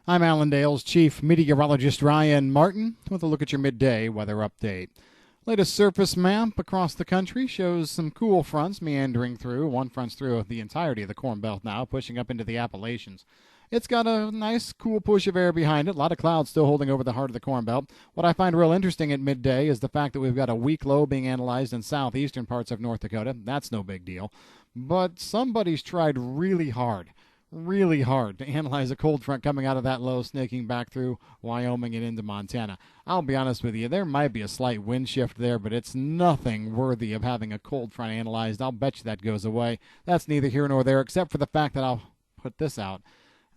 I'm Allendale's Chief Meteorologist Ryan Martin with a look at your midday weather update. Latest surface map across the country shows some cool fronts meandering through. One front's through the entirety of the Corn Belt now, pushing up into the Appalachians. It's got a nice, cool push of air behind it. A lot of clouds still holding over the heart of the Corn Belt. What I find real interesting at midday is the fact that we've got a weak low being analyzed in southeastern parts of North Dakota. That's no big deal. But somebody's tried really hard to analyze a cold front coming out of that low, snaking back through Wyoming and into Montana. I'll be honest with you, there might be a slight wind shift there, but it's nothing worthy of having a cold front analyzed. I'll bet you that goes away. That's neither here nor there, except for the fact that I'll put this out.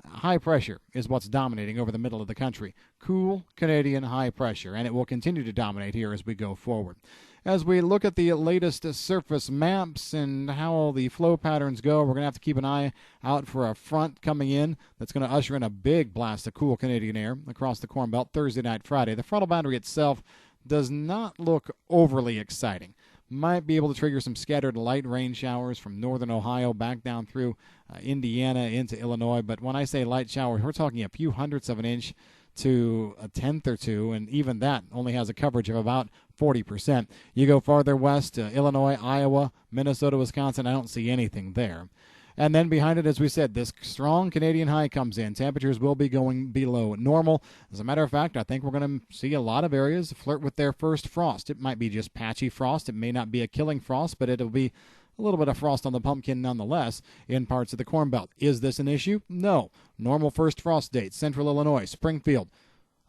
High pressure is what's dominating over the middle of the country. Cool Canadian high pressure, and it will continue to dominate here as we go forward. As we look at the latest surface maps and how the flow patterns go, we're going to have to keep an eye out for a front coming in that's going to usher in a big blast of cool Canadian air across the Corn Belt Thursday night, Friday. The frontal boundary itself does not look overly exciting. Might be able to trigger some scattered light rain showers from northern Ohio back down through Indiana into Illinois. But when I say light showers, we're talking a few hundredths of an inch to a tenth or two, and even that only has a coverage of about 40%. You go farther west to Illinois, Iowa, Minnesota, Wisconsin, I don't see anything there. And then behind it, as we said, this strong Canadian high comes in. Temperatures will be going below normal. As a matter of fact, I think we're going to see a lot of areas flirt with their first frost. It might be just patchy frost. It may not be a killing frost, but it'll be a little bit of frost on the pumpkin nonetheless in parts of the Corn Belt. Is this an issue? No. Normal first frost date, Central Illinois, Springfield,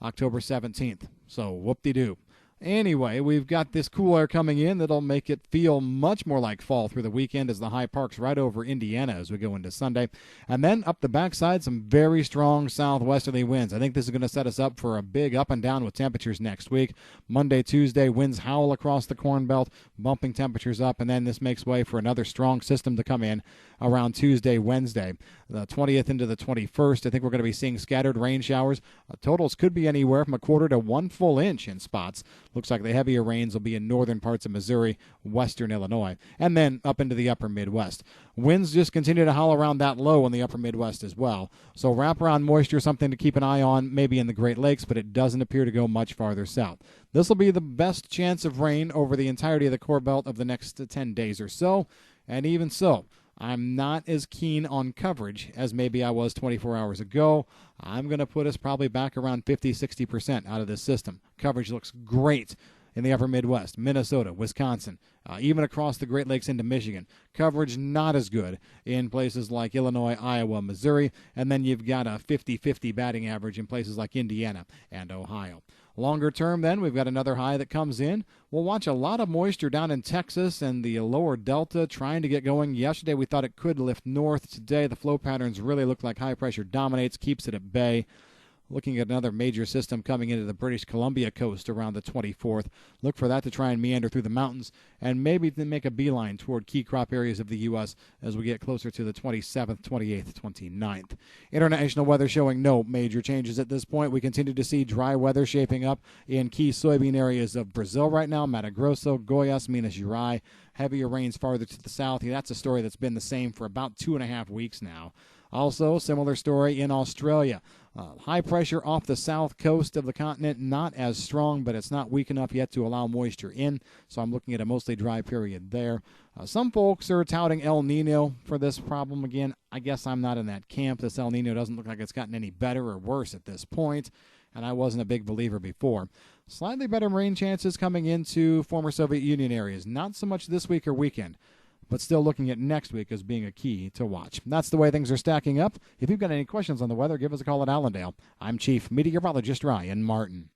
October 17th. So whoop-de-doo. Anyway, we've got this cool air coming in that'll make it feel much more like fall through the weekend as the high parks right over Indiana as we go into Sunday. And then up the backside, some very strong southwesterly winds. I think this is going to set us up for a big up and down with temperatures next week. Monday, Tuesday, winds howl across the Corn Belt, bumping temperatures up, and then this makes way for another strong system to come in around Tuesday, Wednesday, the 20th into the 21st. I think we're going to be seeing scattered rain showers. Totals could be anywhere from a quarter to 1 full inch in spots. Looks like the heavier rains will be in northern parts of Missouri, western Illinois, and then up into the upper Midwest. Winds just continue to howl around that low in the upper Midwest as well. So wraparound moisture, something to keep an eye on, maybe in the Great Lakes, but it doesn't appear to go much farther south. This will be the best chance of rain over the entirety of the Corn Belt of the next 10 days or so, and even so, I'm not as keen on coverage as maybe I was 24 hours ago. I'm going to put us probably back around 50-60% out of this system. Coverage looks great in the upper Midwest, Minnesota, Wisconsin, even across the Great Lakes into Michigan. Coverage not as good in places like Illinois, Iowa, Missouri, and then you've got a 50-50 batting average in places like Indiana and Ohio. Longer term, then, we've got another high that comes in. We'll watch a lot of moisture down in Texas and the lower delta trying to get going. Yesterday, we thought it could lift north. Today, the flow patterns really look like high pressure dominates, keeps it at bay. Looking at another major system coming into the British Columbia coast around the 24th. Look for that to try and meander through the mountains and maybe to make a beeline toward key crop areas of the U.S. as we get closer to the 27th, 28th, 29th. International weather showing no major changes at this point. We continue to see dry weather shaping up in key soybean areas of Brazil right now, Mato Grosso, Goiás, Minas Gerais. Heavier rains farther to the south. That's a story that's been the same for about 2.5 weeks now. Also, similar story in Australia. High pressure off the south coast of the continent, not as strong, but it's not weak enough yet to allow moisture in, so I'm looking at a mostly dry period there. Some folks are touting El Nino for this problem. Again, I guess I'm not in that camp. This El Nino doesn't look like it's gotten any better or worse at this point, and I wasn't a big believer before. Slightly better rain chances coming into former Soviet Union areas. Not so much this week or weekend, but still looking at next week as being a key to watch. That's the way things are stacking up. If you've got any questions on the weather, give us a call at Allendale. I'm Chief Meteorologist Ryan Martin.